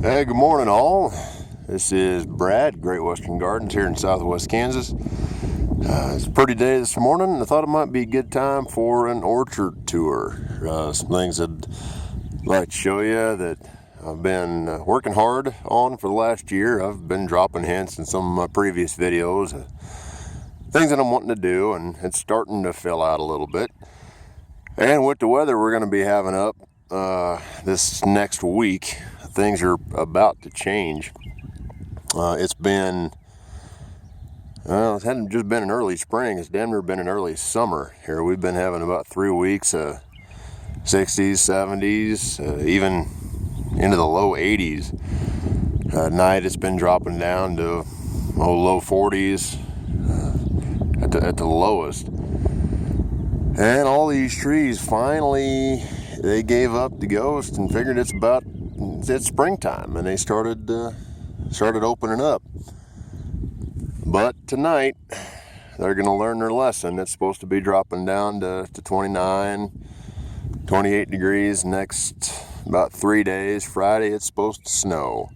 Hey, good morning all. This is Brad, Great Western Gardens here in southwest Kansas. It's a pretty day this morning, and I thought it might be a good time for an orchard tour. Some things I'd like to show you that I've been working hard on for the last year. I've been dropping hints in some of my previous videos, things that I'm wanting to do, and it's starting to fill out a little bit. And with the weather we're going to be having up this next week, things are about to change. It hadn't just been an early spring, it's damn near been an early summer here. We've been having about 3 weeks of 60s, 70s, even into the low 80s. At night it's been dropping down to low 40s at the lowest. And all these trees finally, they gave up the ghost and figured it's springtime, and they started opening up. But tonight they're going to learn their lesson. It's supposed to be dropping down to 29, 28 degrees next about 3 days. Friday it's supposed to snow.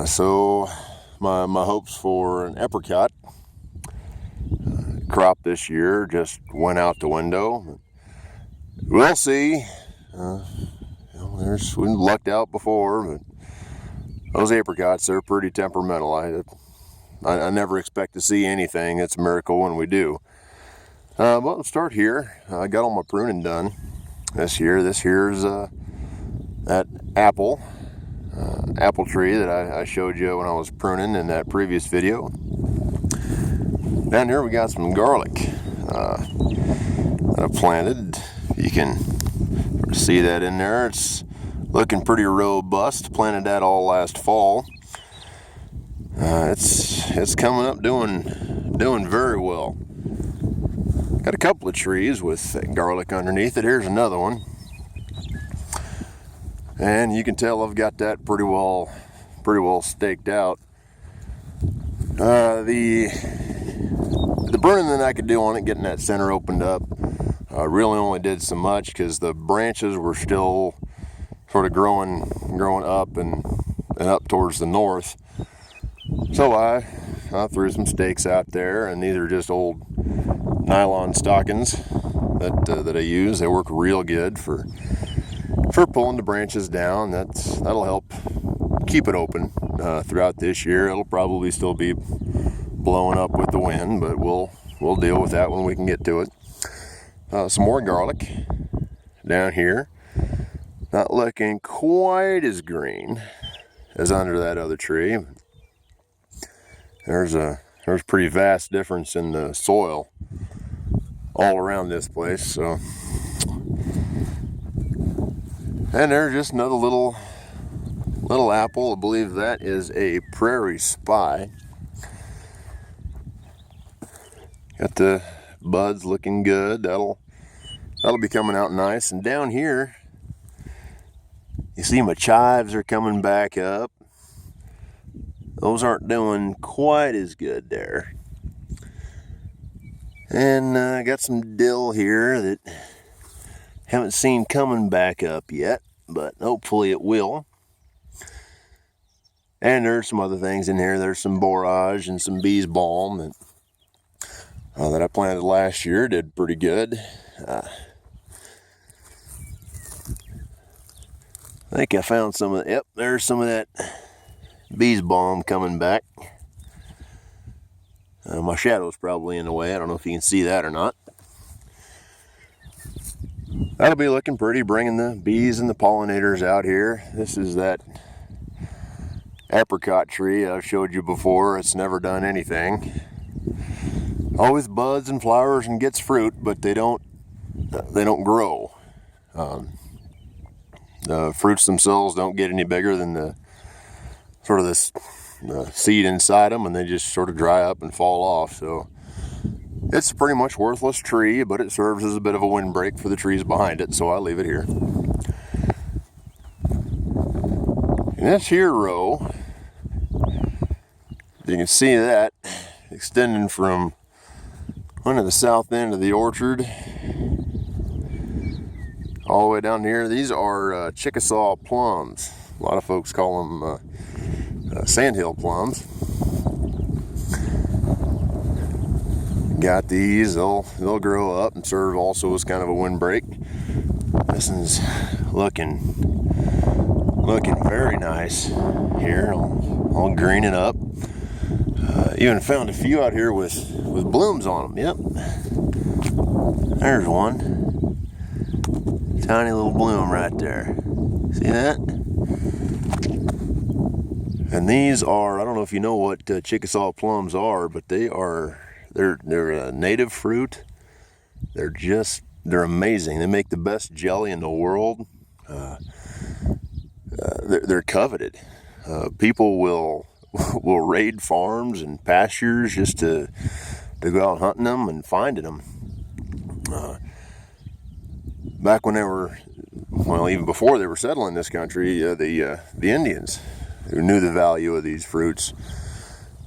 So my hopes for an apricot crop this year just went out the window. We'll see. We've lucked out before, but those apricots, they're pretty temperamental. I never expect to see anything. It's a miracle when we do. But let's start here. I got all my pruning done this year. This here's that apple tree that I showed you when I was pruning in that previous video. Down here we got some garlic that I planted. You can see that in there. It's looking pretty robust. Planted that all last fall. It's coming up doing very well. Got a couple of trees with garlic underneath it. Here's another one, and you can tell I've got that pretty well staked out. The pruning that I could do on it, getting that center opened up, really only did so much because the branches were still sort of growing up and up towards the north. So I threw some stakes out there, and these are just old nylon stockings that I use. They work real good for pulling the branches down. That'll help keep it open throughout this year. It'll probably still be blowing up with the wind, but we'll deal with that when we can get to it. Some more garlic down here. Not looking quite as green as under that other tree. There's a pretty vast difference in the soil all around this place. So, and there's just another little apple. I believe that is a prairie spy. Got the buds looking good. That'll be coming out nice. And down here, you see my chives are coming back up. Those aren't doing quite as good there. And I got some dill here that haven't seen coming back up yet, but hopefully it will. And there's some other things in here. There's some borage and some bees balm that I planted last year. Did pretty good. I think I found some of yep, there's some of that bees balm coming back. My shadow's probably in the way. I don't know if you can see that or not. That'll be looking pretty, bringing the bees and the pollinators out here. This is that apricot tree I've showed you before. It's never done anything. Always buds and flowers and gets fruit, but they don't grow. The fruits themselves don't get any bigger than the seed inside them, and they just sort of dry up and fall off. So it's a pretty much worthless tree, but it serves as a bit of a windbreak for the trees behind it, so I leave it here. And this here row, you can see that extending from under the south end of the orchard all the way down here. These are Chickasaw plums. A lot of folks call them sandhill plums. Got these, they'll grow up and serve also as kind of a windbreak. This one's looking very nice here, all greening up. Even found a few out here with blooms on them. Yep, there's one, tiny little bloom right there. See that? And these are, I don't know if you know what Chickasaw plums are, but they're a native fruit. They're amazing. They make the best jelly in the world. They're coveted. People will raid farms and pastures just to go out hunting them and finding them. Back when they were, well, even before they were settling this country, the Indians, who knew the value of these fruits,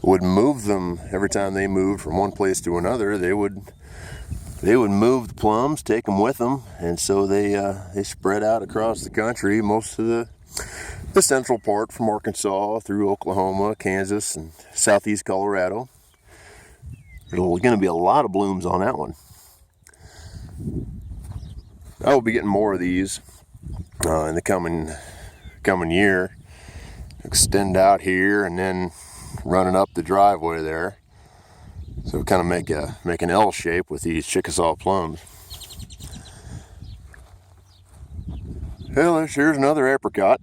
would move them every time they moved from one place to another. They would move the plums, take them with them, and so they spread out across the country, most of the central part from Arkansas through Oklahoma, Kansas, and southeast Colorado. There's going to be a lot of blooms on that one. I will be getting more of these in the coming year. Extend out here and then running up the driveway there. So kind of make an L shape with these Chickasaw plums. Well, here's another apricot.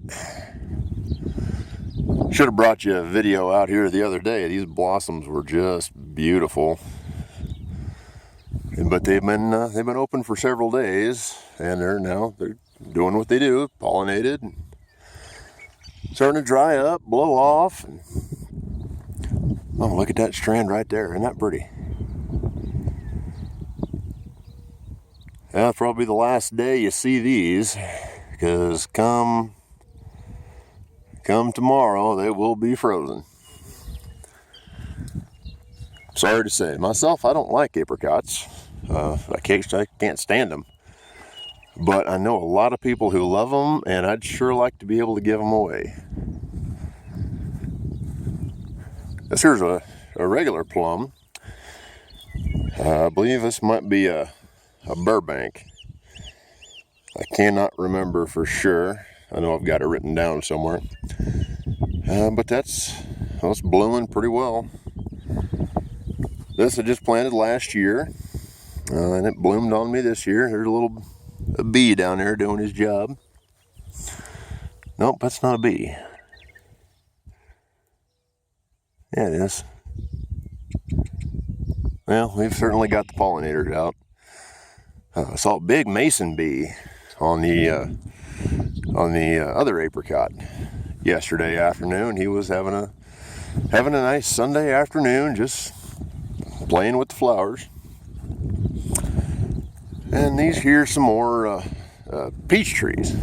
Should have brought you a video out here the other day. These blossoms were just beautiful. But they've been open for several days, and they're doing what they do, pollinated, and starting to dry up, blow off. And, oh, look at that strand right there. Isn't that pretty? That'll probably be the last day you see these, because come tomorrow they will be frozen. Sorry to say, myself, I don't like apricots. I can't stand them. But I know a lot of people who love them, and I'd sure like to be able to give them away. Here's a regular plum. I believe this might be a Burbank. I cannot remember for sure. I know I've got it written down somewhere. But that's blooming pretty well. This I just planted last year, and it bloomed on me this year. There's a bee down there doing his job. Nope, that's not a bee. Yeah, it is. Well, we've certainly got the pollinators out. I saw a big mason bee on the other apricot yesterday afternoon. He was having a nice Sunday afternoon, just playing with the flowers. And these here some more peach trees.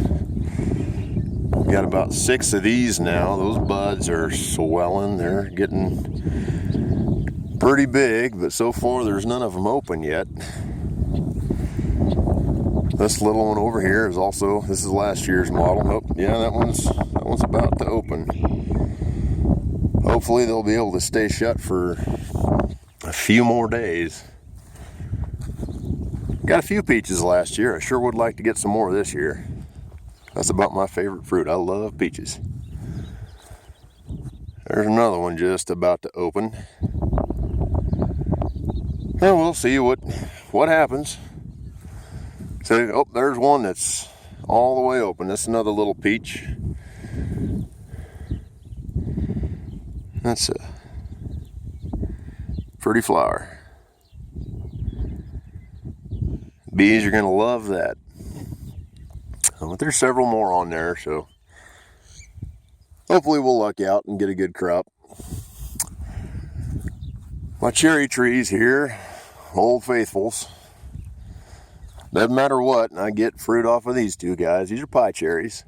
We got about 6 of these now. Those buds are swelling. They're getting pretty big, but so far there's none of them open yet. This little one over here is also, this is last year's model. Oh, yeah, that one's about to open. Hopefully they'll be able to stay shut for a few more days. Got a few peaches last year. I sure would like to get some more this year. That's about my favorite fruit. I love peaches. There's another one just about to open. Well, we'll see what happens. So, oh, there's one that's all the way open. That's another little peach. That's a pretty flower. Bees are going to love that. But there's several more on there, so hopefully we'll luck out and get a good crop. My cherry trees here, Old Faithfuls. Doesn't matter what, I get fruit off of these two guys. These are pie cherries.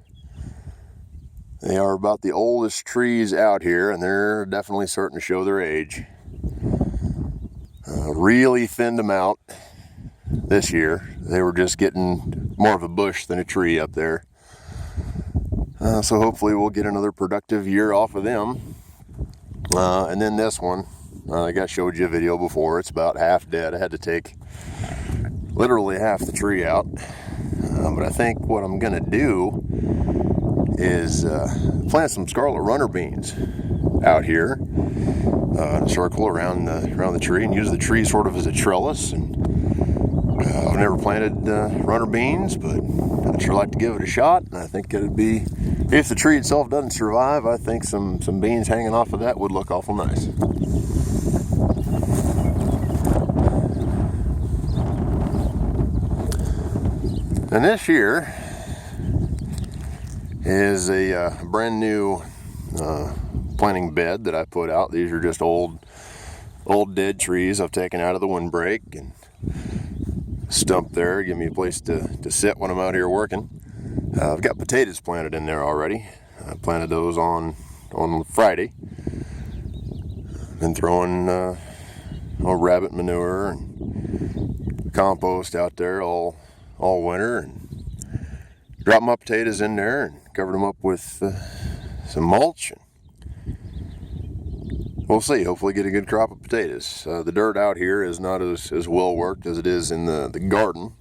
They are about the oldest trees out here, and they're definitely starting to show their age. Really thinned them out this year. They were just getting more of a bush than a tree up there. So hopefully we'll get another productive year off of them. And then this one, like I showed you a video before, it's about half dead. I had to take literally half the tree out. But I think what I'm gonna do is plant some scarlet runner beans out here in a circle around the tree, and use the tree sort of as a trellis. And I've never planted runner beans, but I'd sure like to give it a shot. And I think it'd be, if the tree itself doesn't survive, I think some beans hanging off of that would look awful nice. And this here is a brand new planting bed that I put out. These are just old dead trees I've taken out of the windbreak and stumped there, give me a place to sit when I'm out here working. I've got potatoes planted in there already. I planted those on Friday. Been throwing rabbit manure and compost out there all winter, and dropped my potatoes in there and covered them up with some mulch. We'll see, hopefully get a good crop of potatoes. The dirt out here is not as well worked as it is in the garden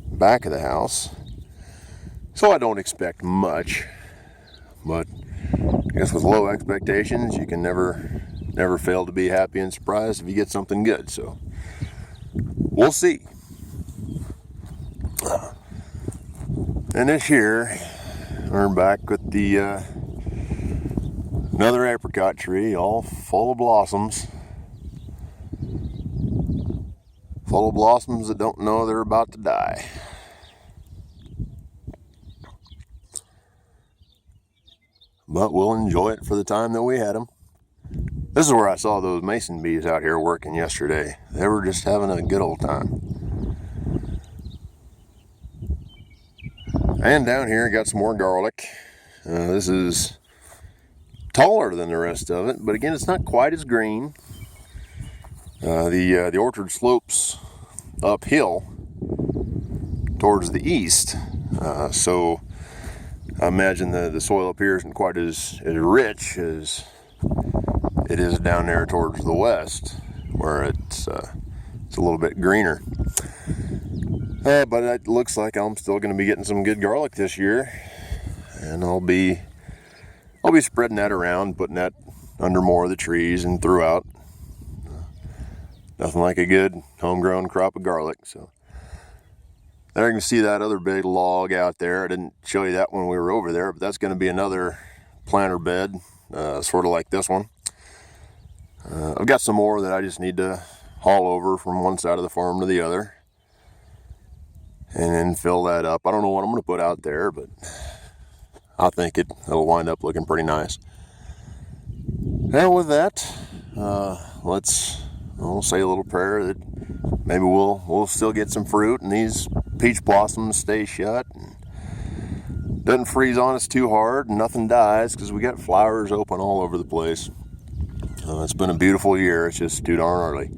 back of the house, so I don't expect much, but I guess with low expectations you can never fail to be happy and surprised if you get something good. So we'll see. And this year we're back with the another apricot tree, all full of blossoms. Full of blossoms that don't know they're about to die. But we'll enjoy it for the time that we had them. This is where I saw those mason bees out here working yesterday. They were just having a good old time. And down here I got some more garlic. This is taller than the rest of it, but again, it's not quite as green. The orchard slopes uphill towards the east, so I imagine the soil up here isn't quite as rich as it is down there towards the west, where it's a little bit greener. But it looks like I'm still going to be getting some good garlic this year, and I'll be spreading that around, putting that under more of the trees and throughout. Nothing like a good homegrown crop of garlic. So there you can see that other big log out there. I didn't show you that when we were over there, but that's going to be another planter bed, sort of like this one. I've got some more that I just need to haul over from one side of the farm to the other and then fill that up. I don't know what I'm going to put out there, but I think it'll wind up looking pretty nice. And with that, we'll say a little prayer that maybe we'll still get some fruit and these peach blossoms stay shut and doesn't freeze on us too hard and nothing dies, because we got flowers open all over the place. It's been a beautiful year. It's just too darn early.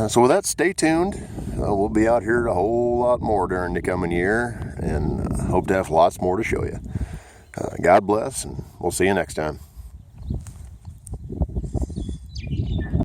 So with that, stay tuned. We'll be out here a whole lot more during the coming year, and hope to have lots more to show you. God bless, and we'll see you next time.